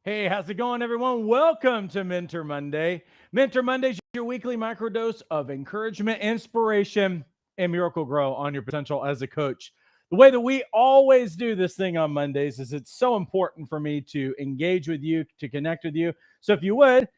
Hey, how's it going, everyone? Welcome to Mentor Monday. Mentor Monday is your weekly microdose of encouragement, inspiration, and miracle grow on your potential as a coach. The way that we always do this thing on Mondays is it's so important for me to engage with you, to connect with you. So if you would,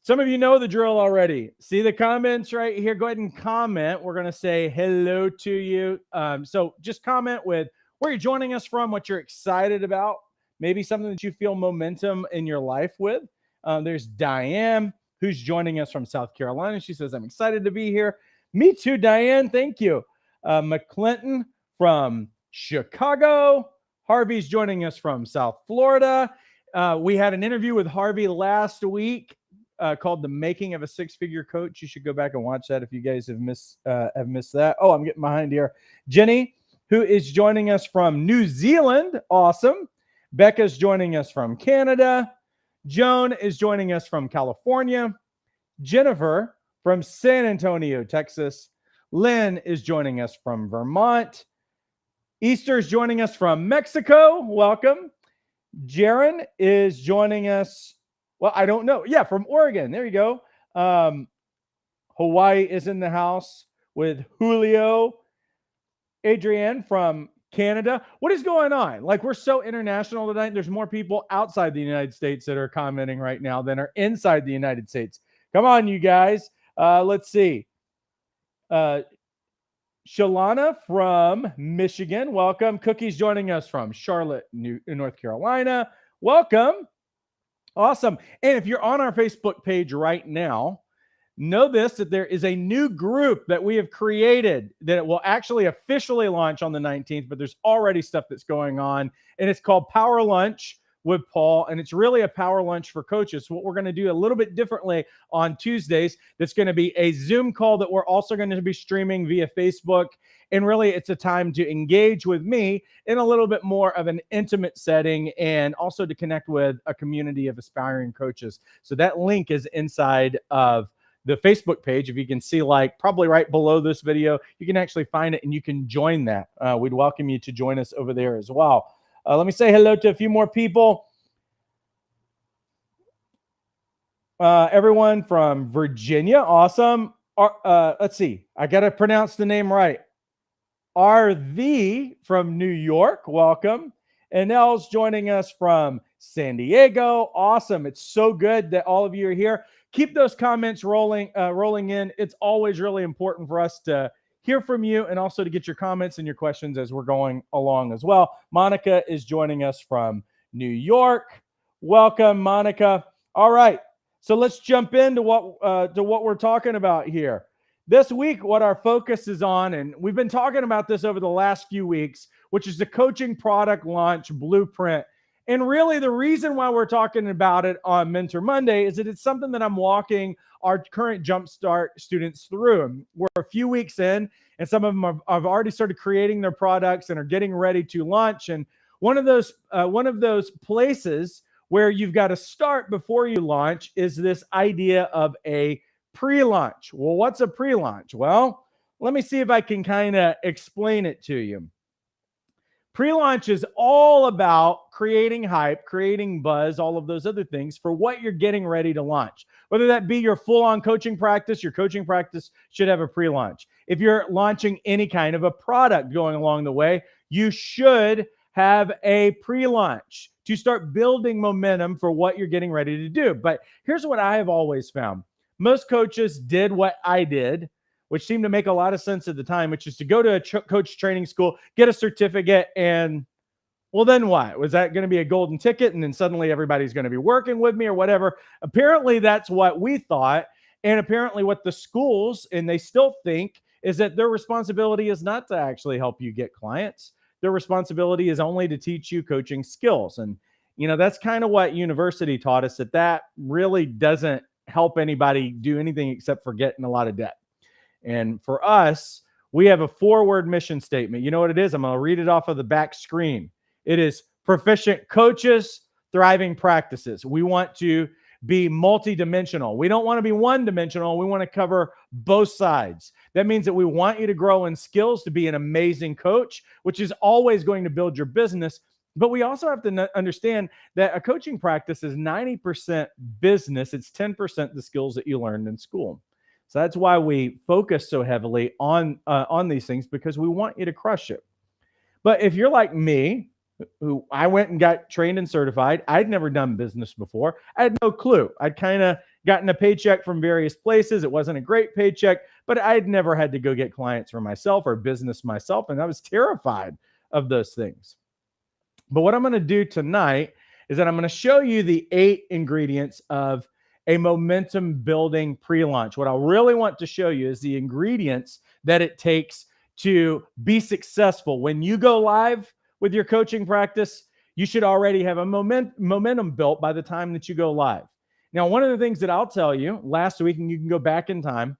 some of you know the drill already. See the comments right here? Go ahead and comment. We're going to say hello to you. So just comment with where you're joining us from, what you're excited about, maybe something that you feel momentum in your life with. There's Diane, who's joining us from South Carolina. She says, I'm excited to be here. Me too, Diane. Thank you. McClinton from Chicago. Harvey's joining us from South Florida. We had an interview with Harvey last week called "The Making of a Six-Figure Coach." You should go back and watch that if you guys have missed that. Oh, I'm getting behind here. Jenny, who is joining us from New Zealand, awesome. Becca's joining us from Canada. Joan is joining us from California. Jennifer from San Antonio, Texas. Lynn is joining us from Vermont. Easter is joining us from Mexico. Welcome. Jaron is joining us. Well, I don't know. Yeah, from Oregon. There you go. Hawaii is in the house with Julio. Adrienne from Canada. What is going on? Like, we're so international tonight. There's more people outside the United States that are commenting right now than are inside the United States. Come on, you guys. Let's see. Shalana from Michigan. Welcome. Cookie's joining us from Charlotte, North Carolina. Welcome. Awesome. And if you're on our Facebook page right now, know this, that there is a new group that we have created that will actually officially launch on the 19th, but there's already stuff that's going on, and it's called Power Lunch with Paul, and it's really a power lunch for coaches. So what we're going to do a little bit differently on Tuesdays, that's going to be a Zoom call that we're also going to be streaming via Facebook, and really it's a time to engage with me in a little bit more of an intimate setting, and also to connect with a community of aspiring coaches. So that link is inside of the Facebook page. If you can see, like, probably right below this video, you can actually find it and you can join that. We'd welcome you to join us over there as well. Let me say hello to a few more people. Everyone from Virginia. Awesome. Let's see. I got to pronounce the name right. RV from New York. Welcome. And Nell's joining us from San Diego. Awesome. It's so good that all of you are here. Keep those comments rolling in. It's always really important for us to hear from you, and also to get your comments and your questions as we're going along as well. Monica is joining us from New York. Welcome, Monica. All right, so let's jump into what we're talking about here. This week, what our focus is on, and we've been talking about this over the last few weeks, which is the coaching product launch blueprint. And really, the reason why we're talking about it on Mentor Monday is that it's something that I'm walking our current Jumpstart students through. We're a few weeks in, and some of them have already started creating their products and are getting ready to launch. And one of those places where you've got to start before you launch is this idea of a pre-launch. Well, what's a pre-launch? Well, let me see if I can kind of explain it to you. Pre-launch is all about creating hype, creating buzz, all of those other things for what you're getting ready to launch. Whether that be your full-on coaching practice, your coaching practice should have a pre-launch. If you're launching any kind of a product going along the way, you should have a pre-launch to start building momentum for what you're getting ready to do. But here's what I have always found. Most coaches did what I did, which seemed to make a lot of sense at the time, which is to go to a coach training school, get a certificate, and, well, then what? Was that going to be a golden ticket, and then suddenly everybody's going to be working with me or whatever? Apparently, that's what we thought, and apparently what the schools, and they still think, is that their responsibility is not to actually help you get clients. Their responsibility is only to teach you coaching skills. And, that's kind of what university taught us, that really doesn't help anybody do anything except for get in a lot of debt. And for us, we have a 4-word mission statement. You know what it is? I'm going to read it off of the back screen. It is proficient coaches, thriving practices. We want to be multidimensional. We don't want to be one-dimensional. We want to cover both sides. That means that we want you to grow in skills to be an amazing coach, which is always going to build your business. But we also have to understand that a coaching practice is 90% business. It's 10% the skills that you learned in school. So that's why we focus so heavily on these things, because we want you to crush it. But if you're like me, who I went and got trained and certified, I'd never done business before. I had no clue. I'd kind of gotten a paycheck from various places. It wasn't a great paycheck, but I'd never had to go get clients for myself or business myself. And I was terrified of those things. But what I'm going to do tonight is that I'm going to show you the 8 ingredients of a momentum building pre-launch. What I really want to show you is the ingredients that it takes to be successful. When you go live with your coaching practice, you should already have a momentum built by the time that you go live. Now, one of the things that I'll tell you last week, and you can go back in time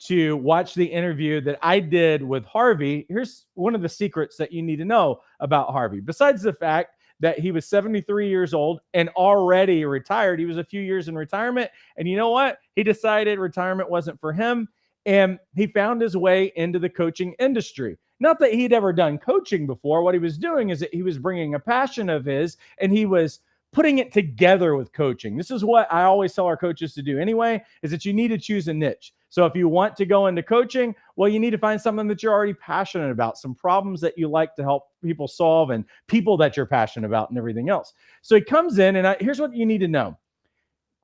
to watch the interview that I did with Harvey. Here's one of the secrets that you need to know about Harvey. Besides the fact that he was 73 years old and already retired, he was a few years in retirement. And you know what? He decided retirement wasn't for him. And he found his way into the coaching industry. Not that he'd ever done coaching before. What he was doing is that he was bringing a passion of his, and he was putting it together with coaching. This is what I always tell our coaches to do anyway, is that you need to choose a niche. So if you want to go into coaching, well, you need to find something that you're already passionate about, some problems that you like to help people solve and people that you're passionate about and everything else. So he comes in, and here's what you need to know.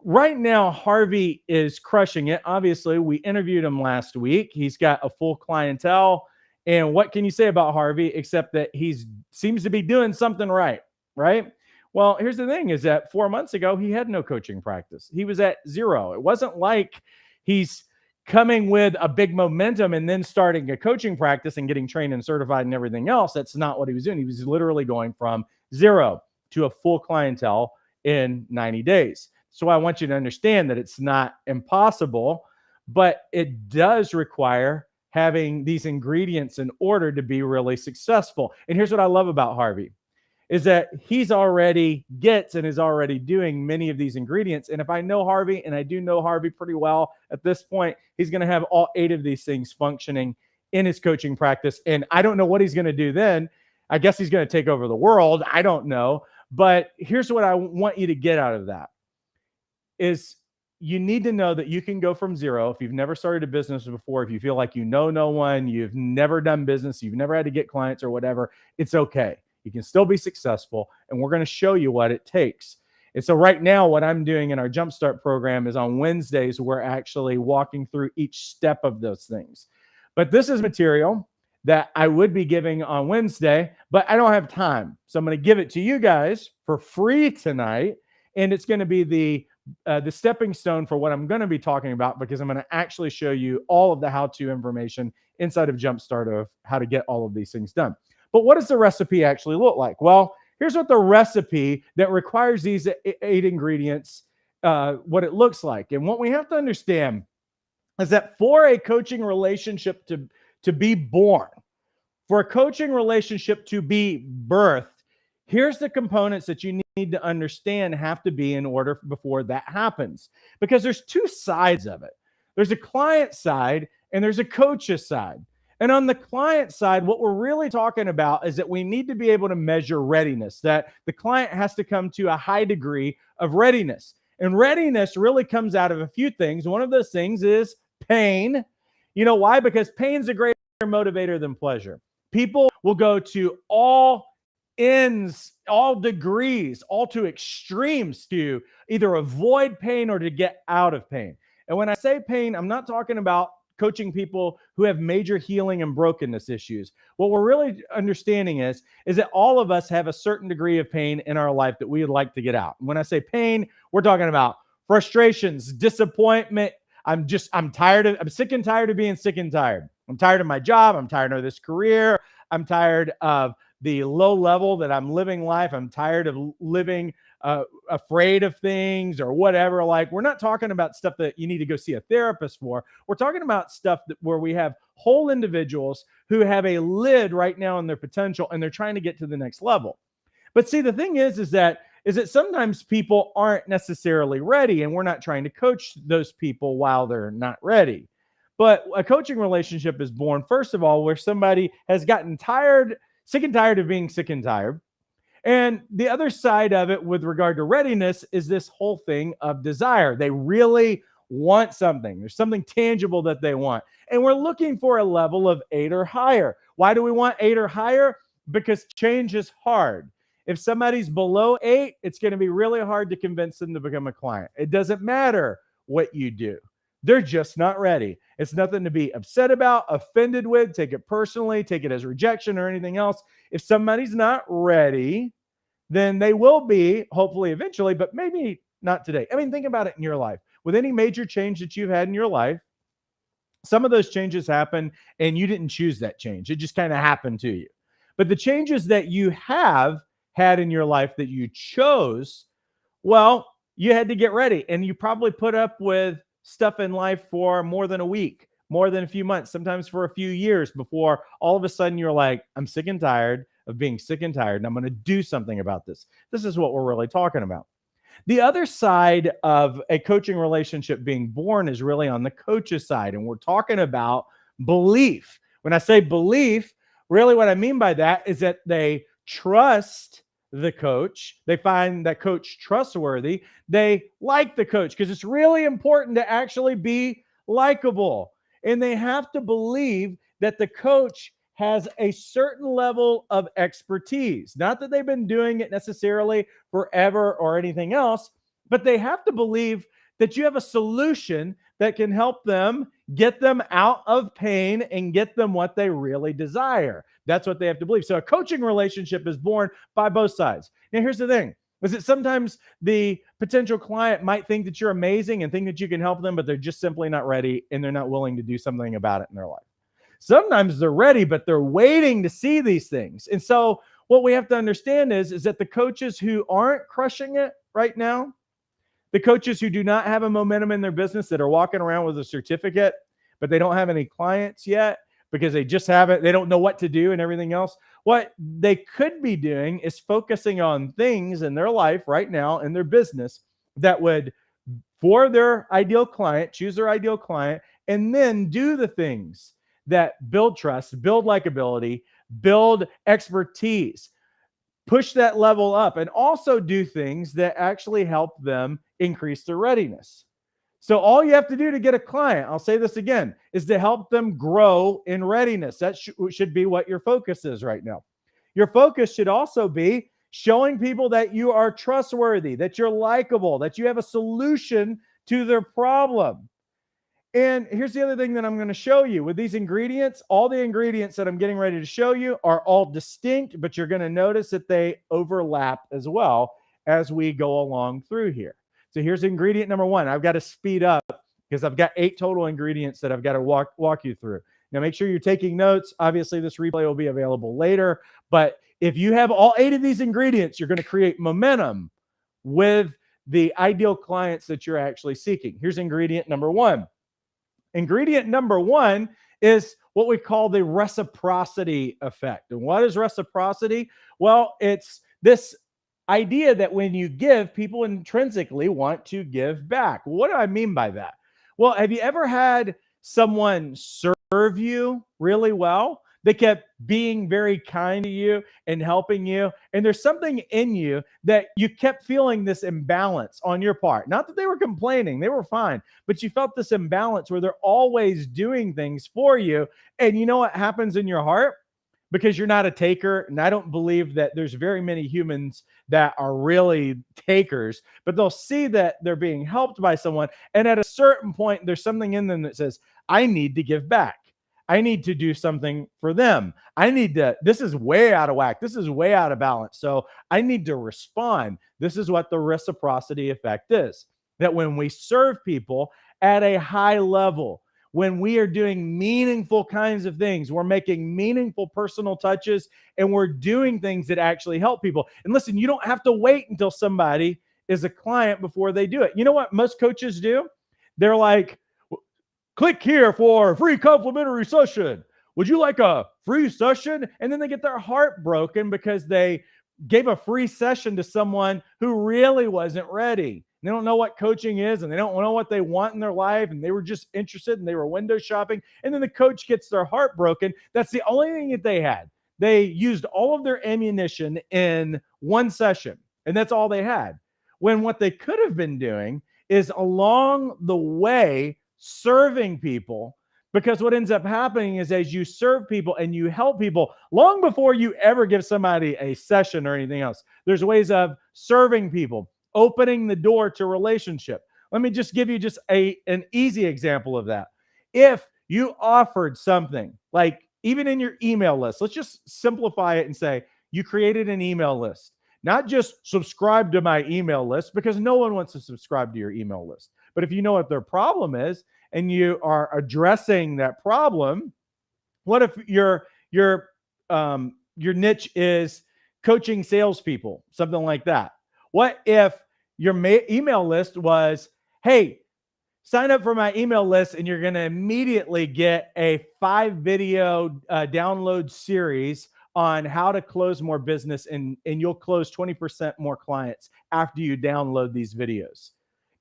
Right now, Harvey is crushing it. Obviously, we interviewed him last week. He's got a full clientele. And what can you say about Harvey except that he seems to be doing something right, right? Well, here's the thing, is that 4 months ago, he had no coaching practice. He was at 0. It wasn't like he's coming with a big momentum and then starting a coaching practice and getting trained and certified and everything else. That's not what he was doing. He was literally going from 0 to a full clientele in 90 days. So I want you to understand that it's not impossible, but it does require having these ingredients in order to be really successful. And here's what I love about Harvey, is that he's already gets and is already doing many of these ingredients. And if I know Harvey, and I do know Harvey pretty well at this point, he's going to have all 8 of these things functioning in his coaching practice. And I don't know what he's going to do then. I guess he's going to take over the world. I don't know. But here's what I want you to get out of that, is you need to know that you can go from 0. If you've never started a business before, if you feel like you know no one, you've never done business, you've never had to get clients or whatever, it's okay. You can still be successful, and we're going to show you what it takes. And so right now, what I'm doing in our Jumpstart program is on Wednesdays, we're actually walking through each step of those things. But this is material that I would be giving on Wednesday, but I don't have time. So I'm going to give it to you guys for free tonight, and it's going to be the stepping stone for what I'm going to be talking about, because I'm going to actually show you all of the how-to information inside of Jumpstart of how to get all of these things done. But what does the recipe actually look like? Well, here's what the recipe that requires these 8 ingredients, what it looks like. And what we have to understand is that for a coaching relationship to be born, for a coaching relationship to be birthed, here's the components that you need to understand have to be in order before that happens. Because there's 2 sides of it. There's a client side and there's a coach's side. And on the client side, what we're really talking about is that we need to be able to measure readiness, that the client has to come to a high degree of readiness. And readiness really comes out of a few things. One of those things is pain. You know why? Because pain's a greater motivator than pleasure. People will go to all ends, all degrees, all to extremes to either avoid pain or to get out of pain. And when I say pain, I'm not talking about coaching people who have major healing and brokenness issues. What we're really understanding is that all of us have a certain degree of pain in our life that we would like to get out. And when I say pain, we're talking about frustrations, disappointment. I'm sick and tired of being sick and tired. I'm tired of my job. I'm tired of this career. I'm tired of the low level that I'm living life. I'm tired of living afraid of things or whatever. Like, we're not talking about stuff that you need to go see a therapist for. We're talking about stuff where we have whole individuals who have a lid right now on their potential, and they're trying to get to the next level. But see, the thing is that sometimes people aren't necessarily ready, and we're not trying to coach those people while they're not ready. But a coaching relationship is born, first of all, where somebody has gotten sick and tired of being sick and tired. And the other side of it with regard to readiness is this whole thing of desire. They really want something. There's something tangible that they want. And we're looking for a level of 8 or higher. Why do we want 8 or higher? Because change is hard. If somebody's below 8, it's going to be really hard to convince them to become a client. It doesn't matter what you do. They're just not ready. It's nothing to be upset about, offended with, take it personally, take it as rejection or anything else. If somebody's not ready, then they will be, hopefully eventually, but maybe not today. I mean, think about it in your life. With any major change that you've had in your life, some of those changes happen and you didn't choose that change. It just kind of happened to you. But the changes that you have had in your life that you chose, well, you had to get ready, and you probably put up with stuff in life for more than a week, more than a few months, sometimes for a few years before all of a sudden you're like, I'm sick and tired of being sick and tired, and I'm going to do something about this. This is what we're really talking about. The other side of a coaching relationship being born is really on the coach's side, and we're talking about belief. When I say belief, really what I mean by that is that they trust the coach. They find that coach trustworthy. They like the coach because it's really important to actually be likable. And they have to believe that the coach has a certain level of expertise. Not that they've been doing it necessarily forever or anything else, but they have to believe that you have a solution that can help them get them out of pain and get them what they really desire. That's what they have to believe. So a coaching relationship is born by both sides. Now, here's the thing, is that sometimes the potential client might think that you're amazing and think that you can help them, but they're just simply not ready and they're not willing to do something about it in their life. Sometimes they're ready, but they're waiting to see these things. And so what we have to understand is that the coaches who aren't crushing it right now, the coaches who do not have a momentum in their business, that are walking around with a certificate, but they don't have any clients yet because they just haven't, they don't know what to do and everything else. What they could be doing is focusing on things in their life right now, in their business, that would, for their ideal client, choose their ideal client, and then do the things that build trust, build likability, build expertise, push that level up, and also do things that actually help them increase their readiness. So all you have to do to get a client, I'll say this again, is to help them grow in readiness. That should be what your focus is right now. Your focus should also be showing people that you are trustworthy, that you're likable, that you have a solution to their problem. And here's the other thing that I'm going to show you with these ingredients. All the ingredients that I'm getting ready to show you are all distinct, but you're going to notice that they overlap as well as we go along through here. So here's ingredient number one. I've got to speed up because I've got 8 total ingredients that I've got to walk you through. Now, make sure you're taking notes. Obviously, this replay will be available later. But if you have all 8 of these ingredients, you're going to create momentum with the ideal clients that you're actually seeking. Here's ingredient number one. Ingredient number one is what we call the reciprocity effect. And what is reciprocity? Well, it's this idea that when you give, people intrinsically want to give back. What do I mean by that? Well, have you ever had someone serve you really well? They kept being very kind to you and helping you. And there's something in you that you kept feeling this imbalance on your part. Not that they were complaining, they were fine, but you felt this imbalance where they're always doing things for you. And you know what happens in your heart? Because you're not a taker, and I don't believe that there's very many humans that are really takers, but they'll see that they're being helped by someone. And at a certain point, there's something in them that says, I need to give back. I need to do something for them. This is way out of whack. This is way out of balance. So I need to respond. This is what the reciprocity effect is. That when we serve people at a high level, when we are doing meaningful kinds of things, we're making meaningful personal touches, and we're doing things that actually help people. And listen, you don't have to wait until somebody is a client before they do it. You know what most coaches do? They're like, click here for a free complimentary session. Would you like a free session? And then they get their heart broken because they gave a free session to someone who really wasn't ready. They don't know what coaching is, and they don't know what they want in their life, and they were just interested, and they were window shopping, and then the coach gets their heart broken. That's the only thing that they had. they used all of their ammunition in one session, and that's all they had. When what they could have been doing is along the way serving people, because what ends up happening is as you serve people and you help people, long before you ever give somebody a session or anything else, there's ways of serving people, opening the door to relationship. Let me just give you just an easy example of that. If you offered something like, even in your email list, let's just simplify it and say you created an email list. Not just subscribe to my email list, because no one wants to subscribe to your email list. But if you know what their problem is and you are addressing that problem, what if your niche is coaching salespeople, something like that? What if your email list was, hey, sign up for my email list and you're going to immediately get a 5-video download series on how to close more business, and you'll close 20% more clients after you download these videos.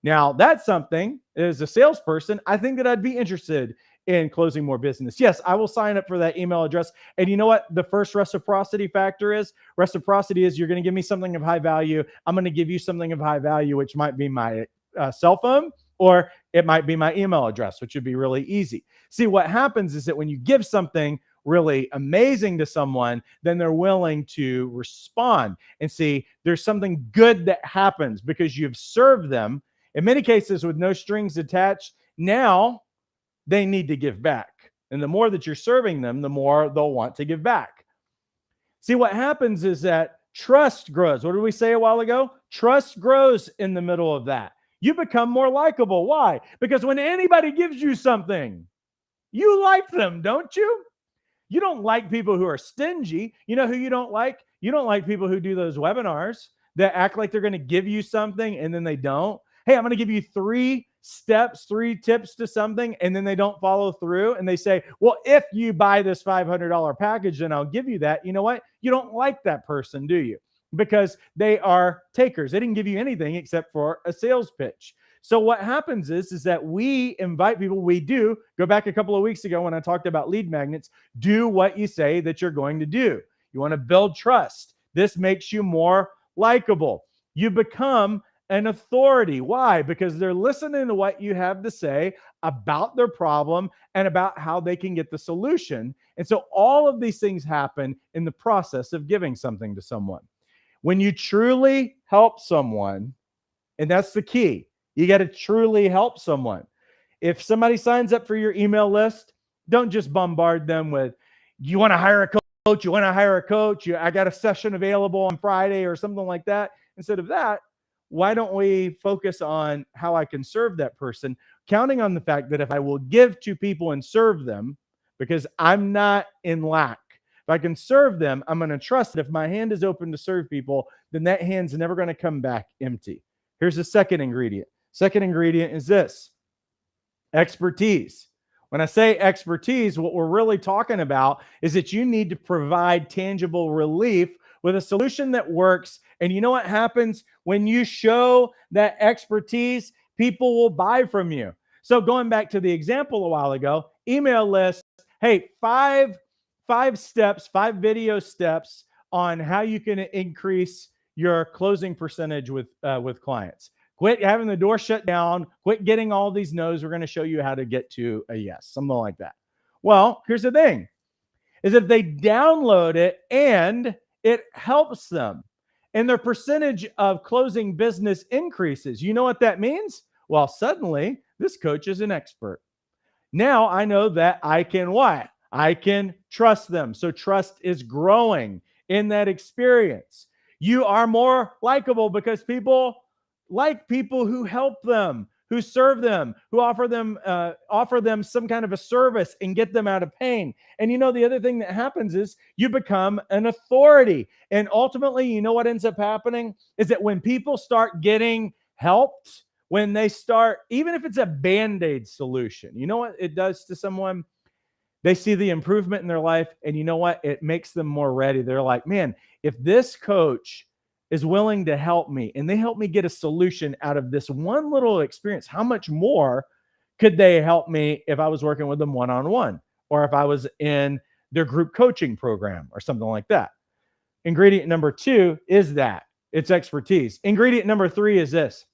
Now, that's something, as a salesperson, I think that I'd be interested in closing more business. Yes, I will sign up for that email address. And you know what the first reciprocity factor is? Reciprocity is, you're going to give me something of high value. I'm going to give you something of high value, which might be my cell phone, or it might be my email address, which would be really easy. See, what happens is that when you give something really amazing to someone, then they're willing to respond. And see, there's something good that happens because you've served them, in many cases with no strings attached. Now they need to give back. And the more that you're serving them, the more they'll want to give back. See, what happens is that trust grows. What did we say a while ago? Trust grows in the middle of that. You become more likable. Why? Because when anybody gives you something, you like them, don't you? You don't like people who are stingy. You know who you don't like? You don't like people who do those webinars that act like they're going to give you something and then they don't. Hey, I'm going to give you 3 steps, 3 tips to something, and then they don't follow through. And they say, well, if you buy this $500 package, then I'll give you that. You know what? You don't like that person, do you? Because they are takers. They didn't give you anything except for a sales pitch. So what happens is that we invite people. We do go back a couple of weeks ago when I talked about lead magnets. Do what you say that you're going to do. You want to build trust. This makes you more likable. You become an authority. Why? Because they're listening to what you have to say about their problem and about how they can get the solution. And so all of these things happen in the process of giving something to someone. When you truly help someone, and that's the key, you got to truly help someone. If somebody signs up for your email list, don't just bombard them with, you want to hire a coach? You want to hire a coach? I got a session available on Friday or something like that. Instead of that, why don't we focus on how I can serve that person, counting on the fact that if I will give to people and serve them, because I'm not in lack. If I can serve them, I'm going to trust that if my hand is open to serve people, then that hand's never going to come back empty. Here's the second ingredient. Second ingredient is this: expertise. When I say expertise, what we're really talking about is that you need to provide tangible relief with a solution that works. And you know what happens when you show that expertise? People will buy from you. So going back to the example a while ago, email list, hey, five steps, 5 video steps on how you can increase your closing percentage with clients. Quit having the door shut down. Quit getting all these no's. We're going to show you how to get to a yes, something like that. Well, here's the thing, is if they download it and it helps them and their percentage of closing business increases, you know what that means? Well, suddenly this coach is an expert. Now I know that I can what? I can trust them. So trust is growing in that experience. You are more likable because people like people who help them, who serve them, who offer them some kind of a service and get them out of pain. And you know, the other thing that happens is you become an authority. And ultimately, you know what ends up happening is that when people start getting helped, when they start, even if it's a Band-Aid solution, you know what it does to someone? They see the improvement in their life, and you know what? It makes them more ready. They're like, man, if this coach is willing to help me and they help me get a solution out of this one little experience, how much more could they help me if I was working with them one-on-one, or if I was in their group coaching program or something like that. Ingredient number 2 is that it's expertise. Ingredient number 3 is this: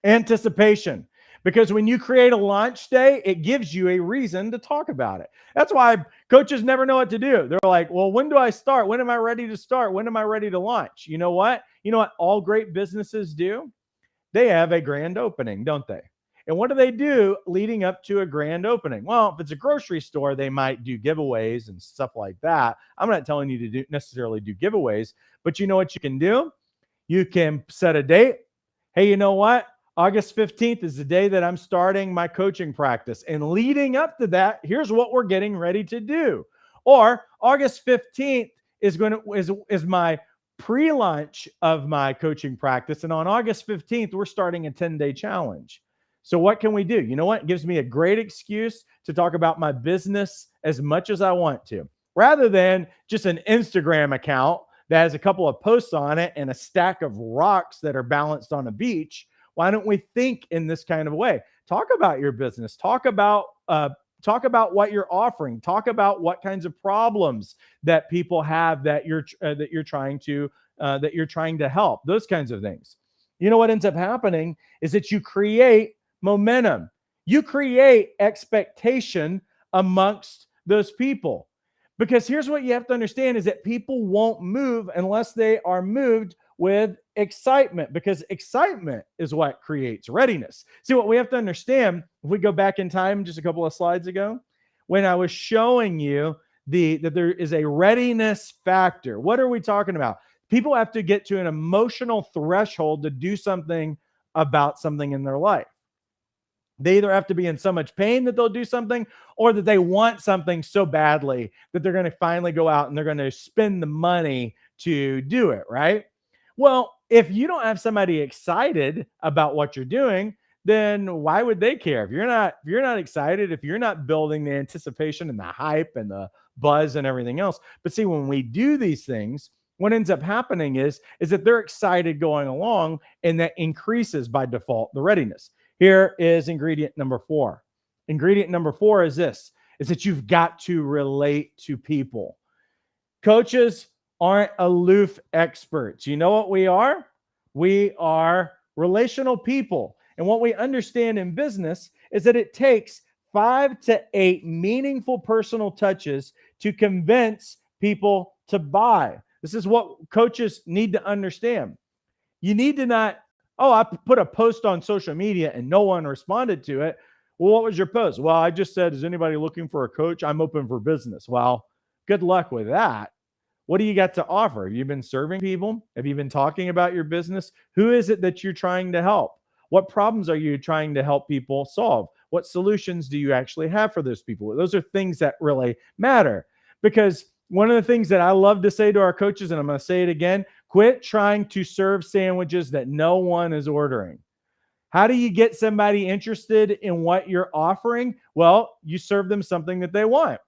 anticipation. Because when you create a launch day, it gives you a reason to talk about it. That's why coaches never know what to do. They're like, well, when do I start? When am I ready to start? When am I ready to launch? You know what? You know what all great businesses do? They have a grand opening, don't they? And what do they do leading up to a grand opening? Well, if it's a grocery store, they might do giveaways and stuff like that. I'm not telling you to necessarily do giveaways, but you know what you can do? You can set a date. Hey, you know what? August 15th is the day that I'm starting my coaching practice. And leading up to that, here's what we're getting ready to do. Or August 15th is my pre-launch of my coaching practice. And on August 15th, we're starting a 10-day challenge. So what can we do? You know what? It gives me a great excuse to talk about my business as much as I want to, rather than just an Instagram account that has a couple of posts on it and a stack of rocks that are balanced on a beach. Why don't we think in this kind of way? Talk about your business. Talk about what you're offering. Talk about what kinds of problems that people have that you're trying to help. Those kinds of things. You know what ends up happening is that you create momentum. You create expectation amongst those people. Because here's what you have to understand is that people won't move unless they are moved with excitement, because excitement is what creates readiness. See, what we have to understand, if we go back in time just a couple of slides ago, when I was showing you that there is a readiness factor, what are we talking about? People have to get to an emotional threshold to do something about something in their life. They either have to be in so much pain that they'll do something, or that they want something so badly that they're going to finally go out and they're going to spend the money to do it, right? Well, if you don't have somebody excited about what you're doing, then why would they care? If you're not excited, if you're not building the anticipation and the hype and the buzz and everything else. But see, when we do these things, what ends up happening is that they're excited going along, and that increases by default the readiness. Here is ingredient number 4. Ingredient number 4 is this, is that you've got to relate to people. Coaches aren't aloof experts. You know what we are? We are relational people. And what we understand in business is that it takes 5 to 8 meaningful personal touches to convince people to buy. This is what coaches need to understand. You need to not, I put a post on social media and no one responded to it. Well, what was your post? Well, I just said, is anybody looking for a coach? I'm open for business. Well, good luck with that. What do you got to offer? Have you been serving people? Have you been talking about your business? Who is it that you're trying to help? What problems are you trying to help people solve? What solutions do you actually have for those people? Those are things that really matter. Because one of the things that I love to say to our coaches, and I'm going to say it again, quit trying to serve sandwiches that no one is ordering. How do you get somebody interested in what you're offering? Well, you serve them something that they want.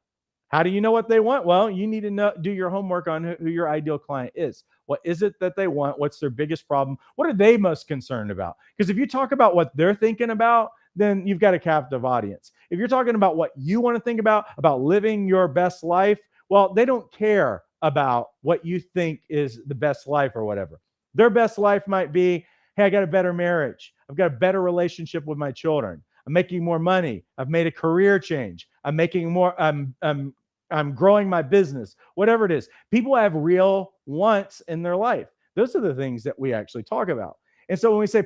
How do you know what they want? Well, you need to do your homework on who your ideal client is. What is it that they want? What's their biggest problem? What are they most concerned about? Because if you talk about what they're thinking about, then you've got a captive audience. If you're talking about what you want to think about living your best life, well, they don't care about what you think is the best life or whatever. Their best life might be, hey, I got a better marriage. I've got a better relationship with my children. I'm making more money. I've made a career change. I'm making more, I'm growing my business, whatever it is. People have real wants in their life. Those are the things that we actually talk about. And so when we say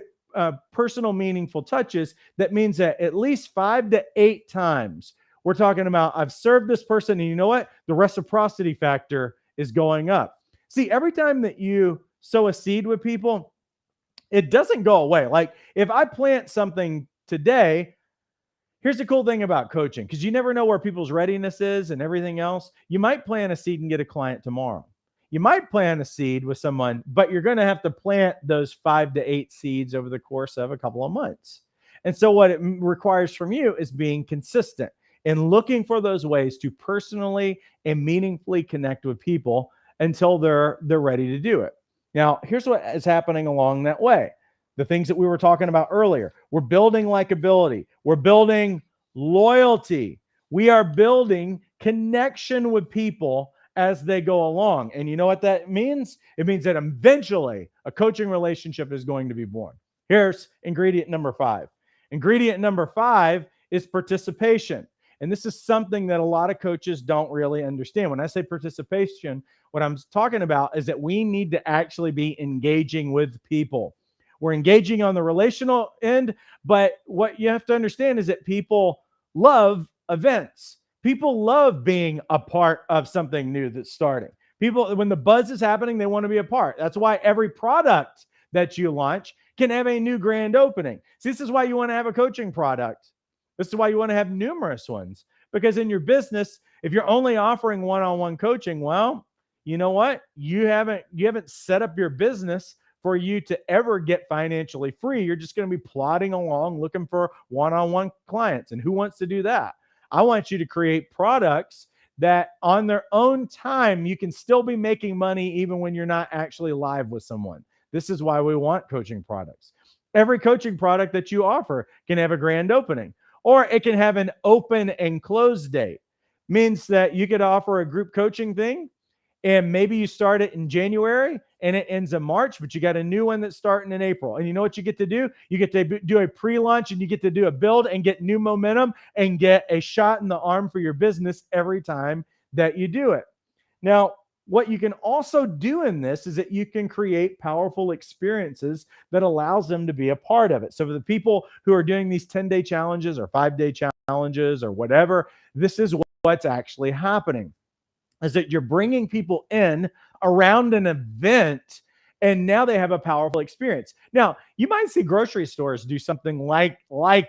personal, meaningful touches, that means that at least 5 to 8 times we're talking about, I've served this person, and you know what? The reciprocity factor is going up. See, every time that you sow a seed with people, it doesn't go away. Like if I plant something today, here's the cool thing about coaching, because you never know where people's readiness is and everything else. You might plant a seed and get a client tomorrow. You might plant a seed with someone, but you're going to have to plant those 5 to 8 seeds over the course of a couple of months. And so what it requires from you is being consistent and looking for those ways to personally and meaningfully connect with people until they're ready to do it. Now, here's what is happening along that way. The things that we were talking about earlier. We're building likability. We're building loyalty. We are building connection with people as they go along. And you know what that means? It means that eventually a coaching relationship is going to be born. Here's ingredient number 5. Ingredient number 5 is participation. And this is something that a lot of coaches don't really understand. When I say participation, what I'm talking about is that we need to actually be engaging with people. We're engaging on the relational end, but what you have to understand is that people love events. People love being a part of something new that's starting. People, when the buzz is happening, they want to be a part. That's why every product that you launch can have a new grand opening. See, this is why you want to have a coaching product. This is why you want to have numerous ones, because in your business, if you're only offering one-on-one coaching, well, you know what? You haven't set up your business for you to ever get financially free. You're just going to be plodding along looking for one-on-one clients. And who wants to do that? I want you to create products that on their own time, you can still be making money even when you're not actually live with someone. This is why we want coaching products. Every coaching product that you offer can have a grand opening, or it can have an open and close date. Means that you could offer a group coaching thing, and maybe you start it in January and it ends in March, but you got a new one that's starting in April. And you know what you get to do? You get to do a pre-launch, and you get to do a build and get new momentum and get a shot in the arm for your business every time that you do it. Now, what you can also do in this is that you can create powerful experiences that allows them to be a part of it. So for the people who are doing these 10-day challenges or 5-day challenges or whatever, this is what's actually happening, is that you're bringing people in around an event, and now they have a powerful experience. Now, you might see grocery stores do something like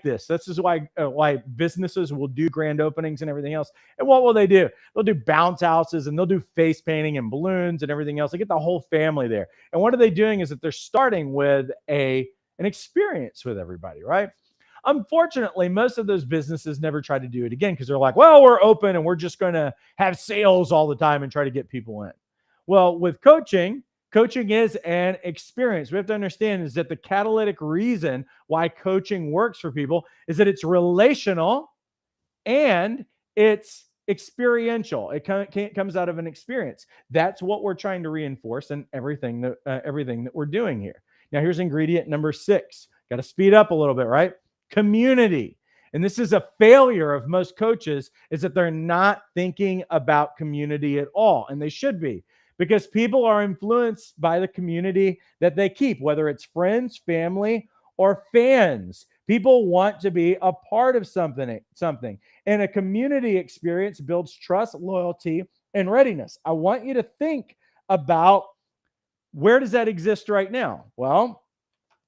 this. This is why businesses will do grand openings and everything else. And what will they do? They'll do bounce houses, and they'll do face painting and balloons and everything else. They get the whole family there. And what are they doing is that they're starting with an experience with everybody, right? Unfortunately, most of those businesses never try to do it again because they're like, well, we're open and we're just going to have sales all the time and try to get people in. Well, with coaching is an experience. We have to understand is that the catalytic reason why coaching works for people is that it's relational and it's experiential. It comes out of an experience. That's what we're trying to reinforce in everything that we're doing here. Now, here's ingredient number 6. Got to speed up a little bit, right? Community. And this is a failure of most coaches, is that they're not thinking about community at all. And they should be, because people are influenced by the community that they keep, whether it's friends, family, or fans. People want to be a part of something. And a community experience builds trust, loyalty, and readiness. I want you to think about, where does that exist right now? Well,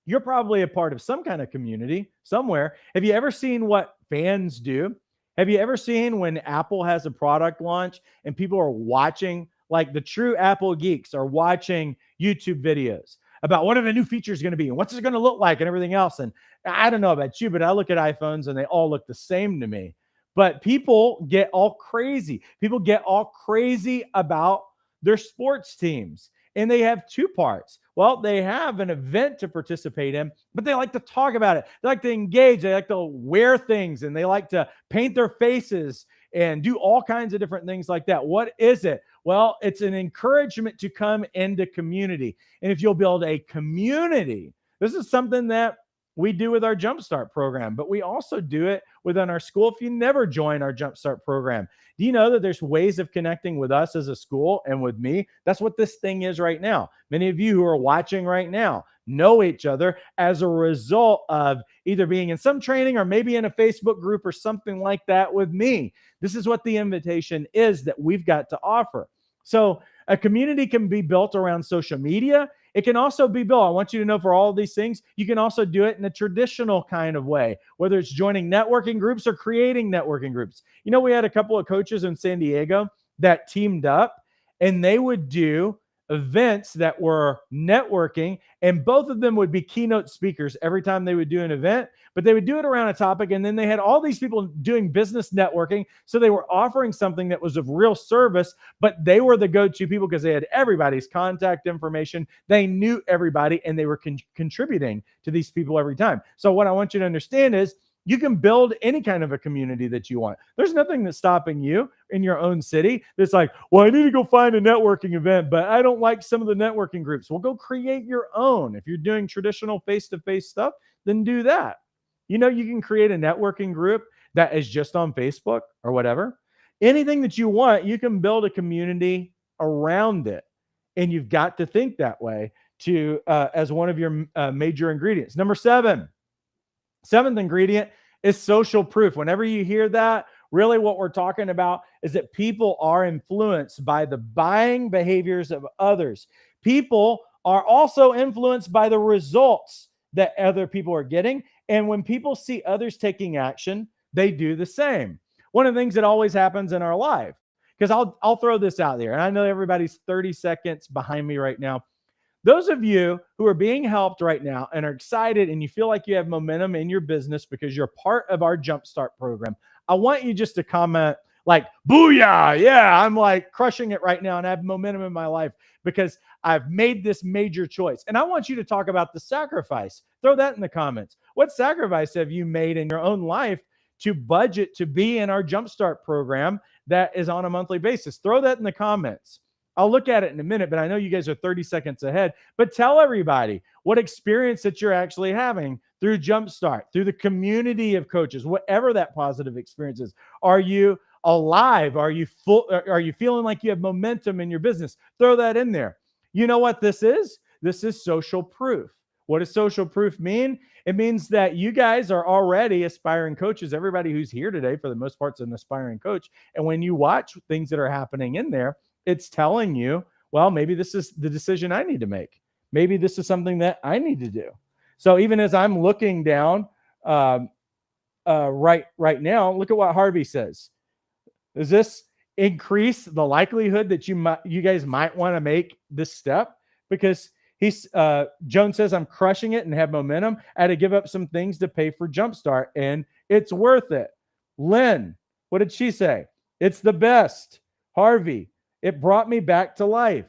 you're probably a part of some kind of community somewhere. Have you ever seen what fans do? Have you ever seen when Apple has a product launch and people are watching, like the true Apple geeks are watching YouTube videos about what are the new features going to be and what's it going to look like and everything else? And I don't know about you, but I look at iPhones and they all look the same to me. But people get all crazy. People get all crazy about their sports teams. And they have 2 parts. Well, they have an event to participate in, but they like to talk about it. They like to engage. They like to wear things, and they like to paint their faces and do all kinds of different things like that. What is it? Well, it's an encouragement to come into community. And if you'll build a community, this is something that we do with our Jumpstart program, but we also do it within our school. If you never join our Jumpstart program, do you know that there's ways of connecting with us as a school and with me? That's what this thing is right now. Many of you who are watching right now know each other as a result of either being in some training or maybe in a Facebook group or something like that with me. This is what the invitation is that we've got to offer. So a community can be built around social media. It can also be built, I want you to know, for all of these things, you can also do it in a traditional kind of way, whether it's joining networking groups or creating networking groups. You know, we had a couple of coaches in San Diego that teamed up, and they would do events that were networking, and both of them would be keynote speakers every time they would do an event, but they would do it around a topic. And then they had all these people doing business networking. So they were offering something that was of real service, but they were the go-to people because they had everybody's contact information. They knew everybody, and they were contributing to these people every time. So what I want you to understand is You can build any kind of a community that you want. There's nothing that's stopping you in your own city that's like, well, I need to go find a networking event, but I don't like some of the networking groups. Well, go create your own. If you're doing traditional face-to-face stuff, then do that. You can create a networking group that is just on Facebook or whatever. Anything that you want, you can build a community around it. And you've got to think that way as one of your major ingredients. Number seventh ingredient is social proof. Whenever you hear that, really what we're talking about is that people are influenced by the buying behaviors of others. People are also influenced by the results that other people are getting. And when people see others taking action, they do the same. One of the things that always happens in our life, because I'll throw this out there, and I know everybody's 30 seconds behind me right now. Those of you who are being helped right now and are excited and you feel like you have momentum in your business because you're part of our Jumpstart program, I want you just to comment like, booyah, yeah, I'm like crushing it right now and I have momentum in my life because I've made this major choice. And I want you to talk about the sacrifice. Throw that in the comments. What sacrifice have you made in your own life to budget to be in our Jumpstart program that is on a monthly basis? Throw that in the comments. I'll look at it in a minute, but I know you guys are 30 seconds ahead. But tell everybody what experience that you're actually having through Jumpstart, through the community of coaches, whatever that positive experience is. Are you alive? Are you full? Are you feeling like you have momentum in your business? Throw that in there. You know what this is? This is social proof. What does social proof mean? It means that you guys are already aspiring coaches. Everybody who's here today, for the most part, is an aspiring coach. And when you watch things that are happening in there, it's telling you, well, maybe this is the decision I need to make. Maybe this is something that I need to do. So even as I'm looking down right now, look at what Harvey says. Does this increase the likelihood that you guys might want to make this step? Because Joan says, I'm crushing it and have momentum. I had to give up some things to pay for Jumpstart, and it's worth it. Lynn, what did she say? It's the best. Harvey, it brought me back to life.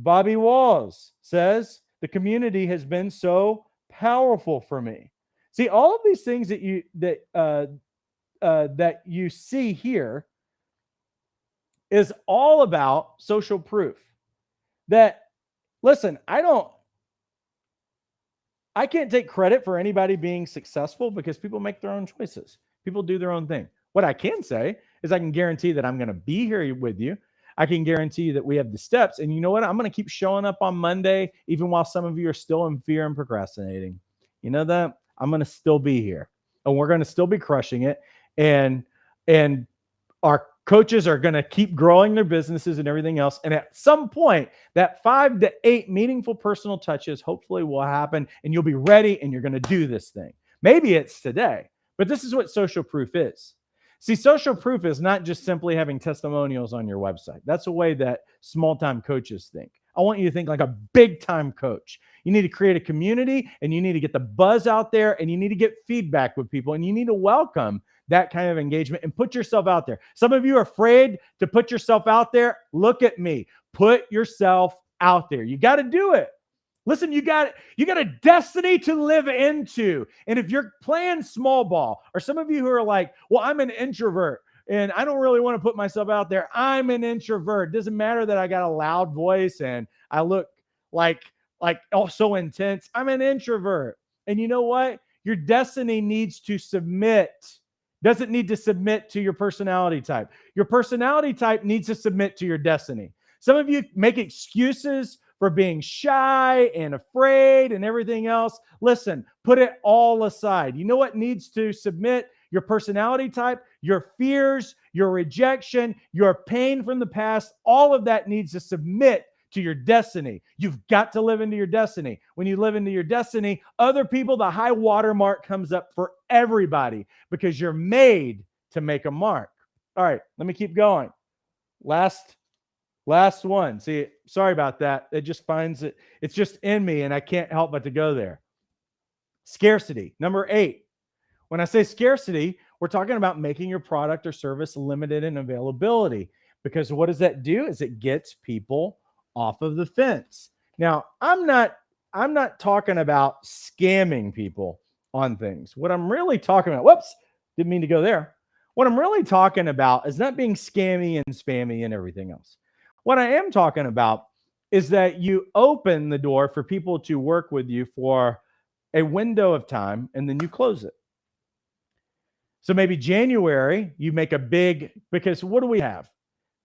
Bobby Walls says, the community has been so powerful for me. See, all of these things that you see here is all about social proof. That, listen, I can't take credit for anybody being successful because people make their own choices. People do their own thing. What I can say is I can guarantee that I'm going to be here with you. I can guarantee you that we have the steps. And you know what? I'm going to keep showing up on Monday, even while some of you are still in fear and procrastinating. You know that? I'm going to still be here. And we're going to still be crushing it. And our coaches are going to keep growing their businesses and everything else. And at some point, that 5 to 8 meaningful personal touches hopefully will happen. And you'll be ready and you're going to do this thing. Maybe it's today. But this is what social proof is. See, social proof is not just simply having testimonials on your website. That's a way that small-time coaches think. I want you to think like a big-time coach. You need to create a community, and you need to get the buzz out there, and you need to get feedback with people, and you need to welcome that kind of engagement and put yourself out there. Some of you are afraid to put yourself out there. Look at me. Put yourself out there. You got to do it. Listen, you got a destiny to live into. And if you're playing small ball, or some of you who are like, well, I'm an introvert and I don't really want to put myself out there. I'm an introvert. Doesn't matter that I got a loud voice and I look like oh, so intense. I'm an introvert. And you know what? Your destiny needs to doesn't need to submit to your personality type. Your personality type needs to submit to your destiny. Some of you make excuses for being shy and afraid and everything else. Listen, put it all aside. You know what needs to submit? Your personality type, your fears, your rejection, your pain from the past. All of that needs to submit to your destiny. You've got to live into your destiny. When you live into your destiny, other people, the high water mark comes up for everybody because you're made to make a mark. All right, let me keep going. Last one. See, sorry about that. It just finds it. It's just in me and I can't help but to go there. Scarcity. Number 8. When I say scarcity, we're talking about making your product or service limited in availability, because what does that do? Is it gets people off of the fence. Now, I'm not talking about scamming people on things. What I'm really talking about, whoops, didn't mean to go there. What I'm really talking about is not being scammy and spammy and everything else. What I am talking about is that you open the door for people to work with you for a window of time and then you close it. So maybe January, you make a big, because what do we have?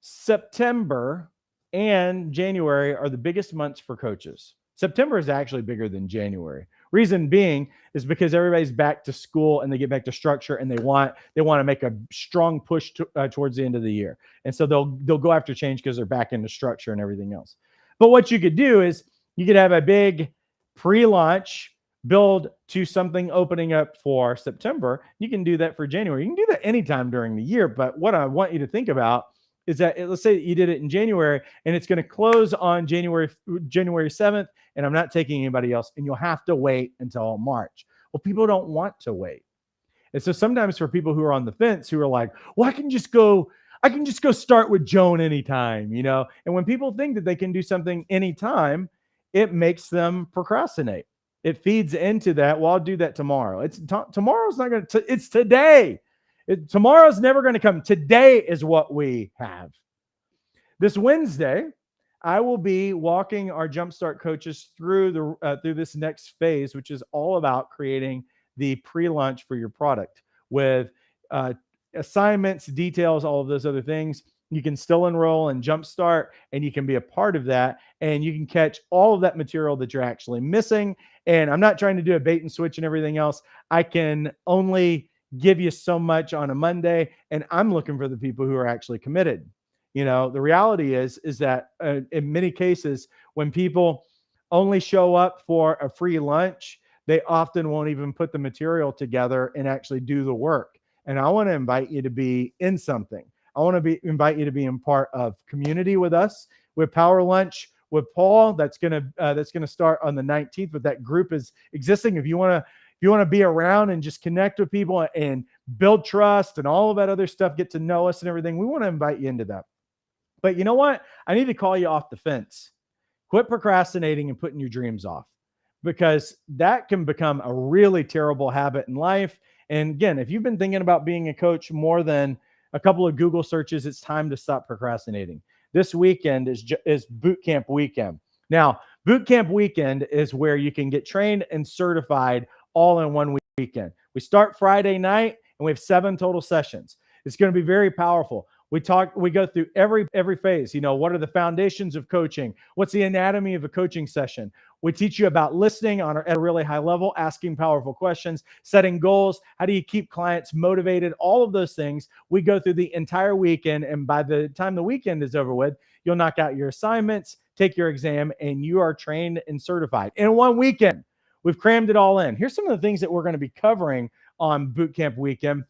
September and January are the biggest months for coaches. September is actually bigger than January. Reason being is because everybody's back to school and they get back to structure and they want to make a strong push towards the end of the year. And so they'll go after change because they're back into structure and everything else. But what you could do is you could have a big pre-launch build to something opening up for September. You can do that for January. You can do that anytime during the year. But what I want you to think about is that let's say you did it in January and it's going to close on January 7th, and I'm not taking anybody else, and you'll have to wait until March. Well, people don't want to wait. And so sometimes for people who are on the fence, who are like, well, I can just go start with Joan anytime, And when people think that they can do something anytime, it makes them procrastinate. It feeds into that. Well, I'll do that tomorrow. Tomorrow's not going to, it's today. Tomorrow's never going to come. Today is what we have. This Wednesday, I will be walking our Jumpstart coaches through this next phase, which is all about creating the pre-launch for your product with assignments, details, all of those other things. You can still enroll in Jumpstart and you can be a part of that and you can catch all of that material that you're actually missing. And I'm not trying to do a bait and switch and everything else. I can only give you so much on a Monday, and I'm looking for the people who are actually committed. The reality is that in many cases, when people only show up for a free lunch, they often won't even put the material together and actually do the work. And I want to invite you to be in something. I want to invite you to be in part of community with us, with Power Lunch, with Paul. That's gonna start on the 19th. But that group is existing. If you want to be around and just connect with people and build trust and all of that other stuff, get to know us and everything, we want to invite you into that. But you know what? I need to call you off the fence. Quit procrastinating and putting your dreams off, because that can become a really terrible habit in life. And again, if you've been thinking about being a coach more than a couple of Google searches, it's time to stop procrastinating. This weekend is Bootcamp Weekend. Now, Bootcamp Weekend is where you can get trained and certified all in one weekend. We start Friday night and we have 7 total sessions. It's going to be very powerful. We go through every phase. What are the foundations of coaching? What's the anatomy of a coaching session? We teach you about listening at a really high level, asking powerful questions, setting goals. How do you keep clients motivated? All of those things. We go through the entire weekend. And by the time the weekend is over with, you'll knock out your assignments, take your exam, and you are trained and certified in one weekend. We've crammed it all in. Here's some of the things that we're going to be covering on Bootcamp Weekend.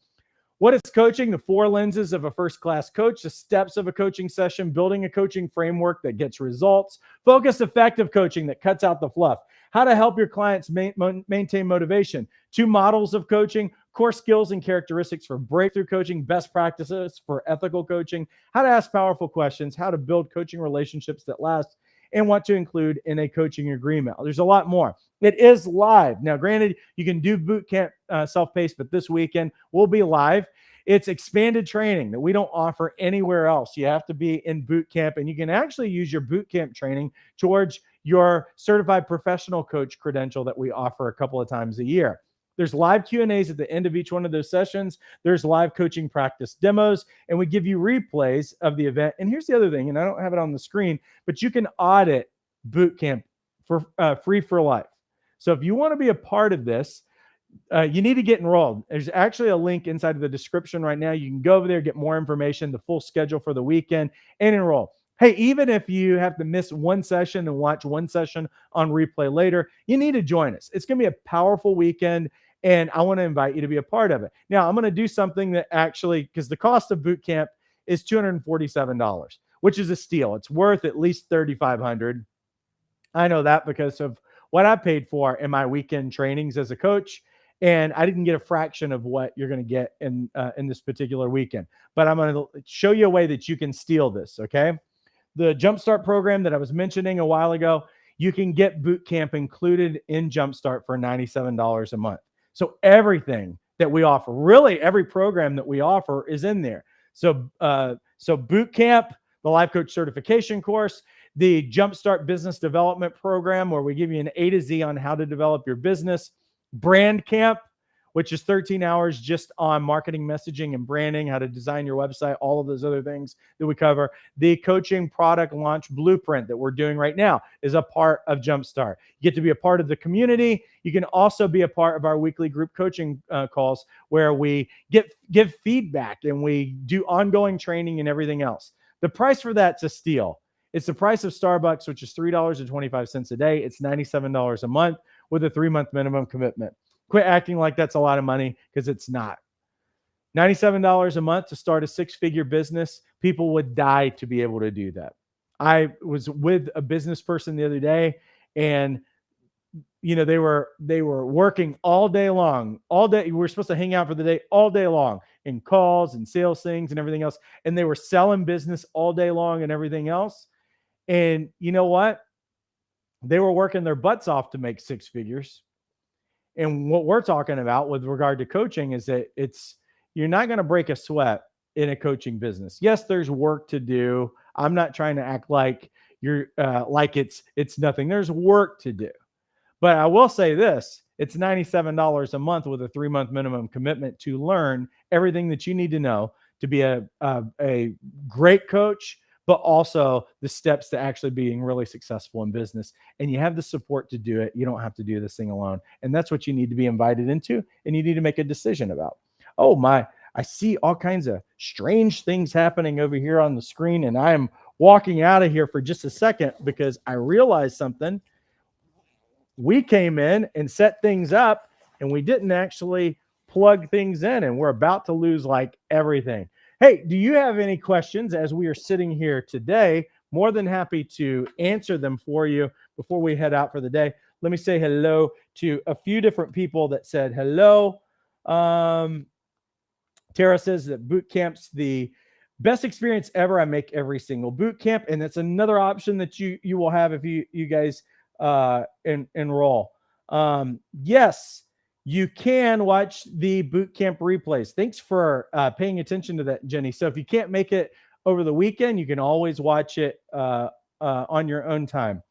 What is coaching? The 4 lenses of a first-class coach, the steps of a coaching session, building a coaching framework that gets results, focused, effective coaching that cuts out the fluff, how to help your clients maintain motivation, 2 models of coaching, core skills and characteristics for breakthrough coaching, best practices for ethical coaching, how to ask powerful questions, how to build coaching relationships that last, and what to include in a coaching agreement. There's a lot more. It is live. Now, granted, you can do bootcamp self-paced, but this weekend we'll be live. It's expanded training that we don't offer anywhere else. You have to be in bootcamp, and you can actually use your bootcamp training towards your certified professional coach credential that we offer a couple of times a year. There's live Q&As at the end of each one of those sessions. There's live coaching practice demos, and we give you replays of the event. And here's the other thing, and I don't have it on the screen, but you can audit bootcamp for free for life. So if you want to be a part of this, you need to get enrolled. There's actually a link inside of the description right now. You can go over there, get more information, the full schedule for the weekend, and enroll. Hey, even if you have to miss one session and watch one session on replay later, you need to join us. It's going to be a powerful weekend, and I want to invite you to be a part of it. Now, I'm going to do something that actually, because the cost of boot camp is $247, which is a steal. It's worth at least $3,500. I know that because of what I paid for in my weekend trainings as a coach, and I didn't get a fraction of what you're going to get in this particular weekend. But I'm going to show you a way that you can steal this, okay? The Jumpstart program that I was mentioning a while ago, you can get boot camp included in Jumpstart for $97 a month. So everything that we offer, really every program that we offer is in there. So Bootcamp, the life coach certification course, the Jumpstart business development program, where we give you an A to Z on how to develop your business, Brand Camp, which is 13 hours just on marketing, messaging, and branding, how to design your website, all of those other things that we cover. The coaching product launch blueprint that we're doing right now is a part of Jumpstart. You get to be a part of the community. You can also be a part of our weekly group coaching calls, where we give feedback and we do ongoing training and everything else. The price for that's a steal. It's the price of Starbucks, which is $3.25 a day. It's $97 a month with a 3-month minimum commitment. Quit acting like that's a lot of money, because it's not. $97 a month to start a 6-figure business. People would die to be able to do that. I was with a business person the other day, and they were working all day long. All day. We were supposed to hang out for the day all day long in calls and sales things and everything else. And they were selling business all day long and everything else. And you know what? They were working their butts off to make 6 figures. And what we're talking about with regard to coaching is that you're not going to break a sweat in a coaching business. Yes, there's work to do. I'm not trying to act like you're like it's nothing. There's work to do. But I will say this, it's $97 a month with a 3-month minimum commitment to learn everything that you need to know to be a great coach, but also the steps to actually being really successful in business. And you have the support to do it. You don't have to do this thing alone. And that's what you need to be invited into, and you need to make a decision about. Oh my, I see all kinds of strange things happening over here on the screen, and I'm walking out of here for just a second because I realized something. We came in and set things up, and we didn't actually plug things in, and we're about to lose like everything. Hey, do you have any questions as we are sitting here today? More than happy to answer them for you before we head out for the day. Let me say hello to a few different people that said hello. Tara says that boot camp's the best experience ever. I make every single boot camp, and that's another option that you will have if you guys enroll. Yes, you can watch the boot camp replays. Thanks for paying attention to that, Jenny. So if you can't make it over the weekend, you can always watch it on your own time.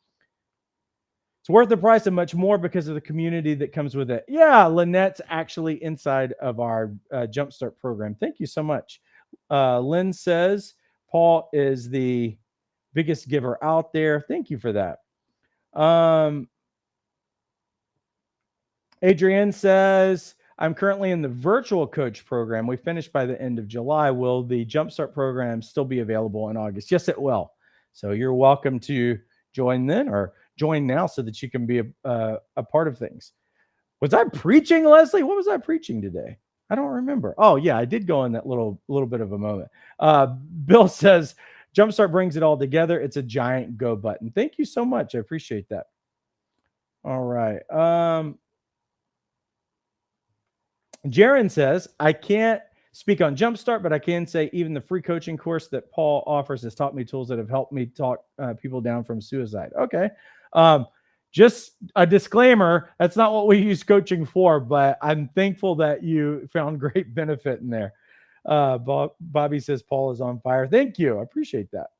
It's worth the price and much more because of the community that comes with it. Yeah, Lynette's actually inside of our Jumpstart program. Thank you so much. Lynn says Paul is the biggest giver out there. Thank you for that. Adrienne says, I'm currently in the virtual coach program. We finished by the end of July. Will the Jumpstart program still be available in August? Yes, it will. So you're welcome to join then, or join now, so that you can be a part of things. Was I preaching, Leslie? What was I preaching today? I don't remember. Oh yeah, I did go in that little bit of a moment. Bill says, Jumpstart brings it all together. It's a giant go button. Thank you so much. I appreciate that. All right. Jaron says, I can't speak on Jumpstart, but I can say even the free coaching course that Paul offers has taught me tools that have helped me talk people down from suicide. Okay. Just a disclaimer, that's not what we use coaching for, but I'm thankful that you found great benefit in there. Bobby says Paul is on fire. Thank you. I appreciate that.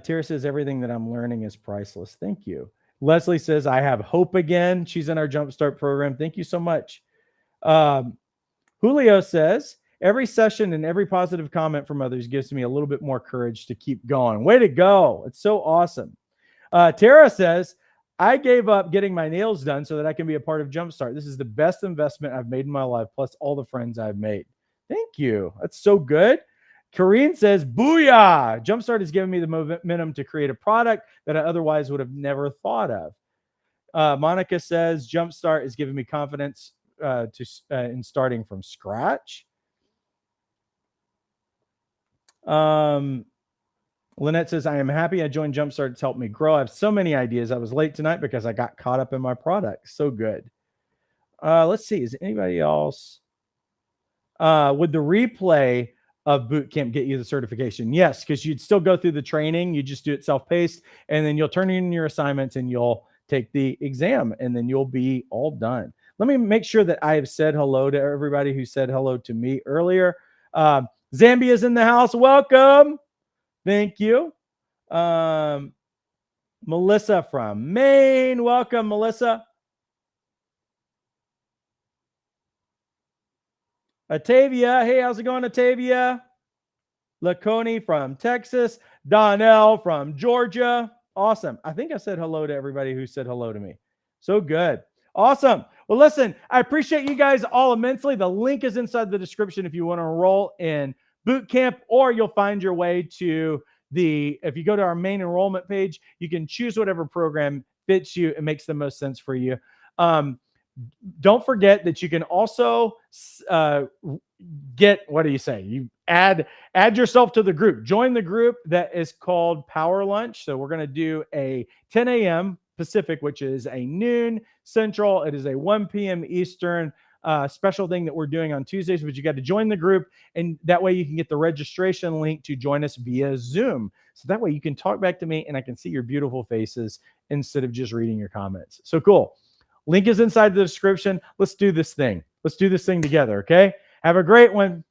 Tara says everything that I'm learning is priceless. Thank you. Leslie says, I have hope again. She's in our Jumpstart program. Thank you so much. Julio says, every session and every positive comment from others gives me a little bit more courage to keep going. Way to go. It's so awesome. Tara says, I gave up getting my nails done so that I can be a part of Jumpstart. This is the best investment I've made in my life, plus all the friends I've made. Thank you. That's so good. Kareen says, booyah! Jumpstart has given me the momentum to create a product that I otherwise would have never thought of. Monica says, Jumpstart has given me confidence in starting from scratch. Lynette says, I am happy I joined Jumpstart. It's helped me grow. I have so many ideas. I was late tonight because I got caught up in my product. So good. Let's see. Is anybody else? Would the replay of Bootcamp get you the certification? Yes, because you'd still go through the training. You just do it self-paced, and then you'll turn in your assignments and you'll take the exam, and then you'll be all done. Let me make sure that I have said hello to everybody who said hello to me earlier. Zambia's in the house. Welcome. Thank you. Melissa from Maine. Welcome, Melissa. Atavia. Hey, how's it going, Atavia? Laconi from Texas. Donnell from Georgia. Awesome. I think I said hello to everybody who said hello to me. So good. Awesome. Well, listen, I appreciate you guys all immensely. The link is inside the description if you want to enroll in Bootcamp, or you'll find your way to if you go to our main enrollment page, you can choose whatever program fits you and makes the most sense for you. Don't forget that you can also what do you say? You add yourself to the group. Join the group that is called Power Lunch. So we're going to do a 10 a.m. Pacific, which is a noon Central. It is a 1 p.m. Eastern special thing that we're doing on Tuesdays, but you got to join the group, and that way you can get the registration link to join us via Zoom. So that way you can talk back to me and I can see your beautiful faces instead of just reading your comments. So cool. Link is inside the description. Let's do this thing. Let's do this thing together, okay? Have a great one.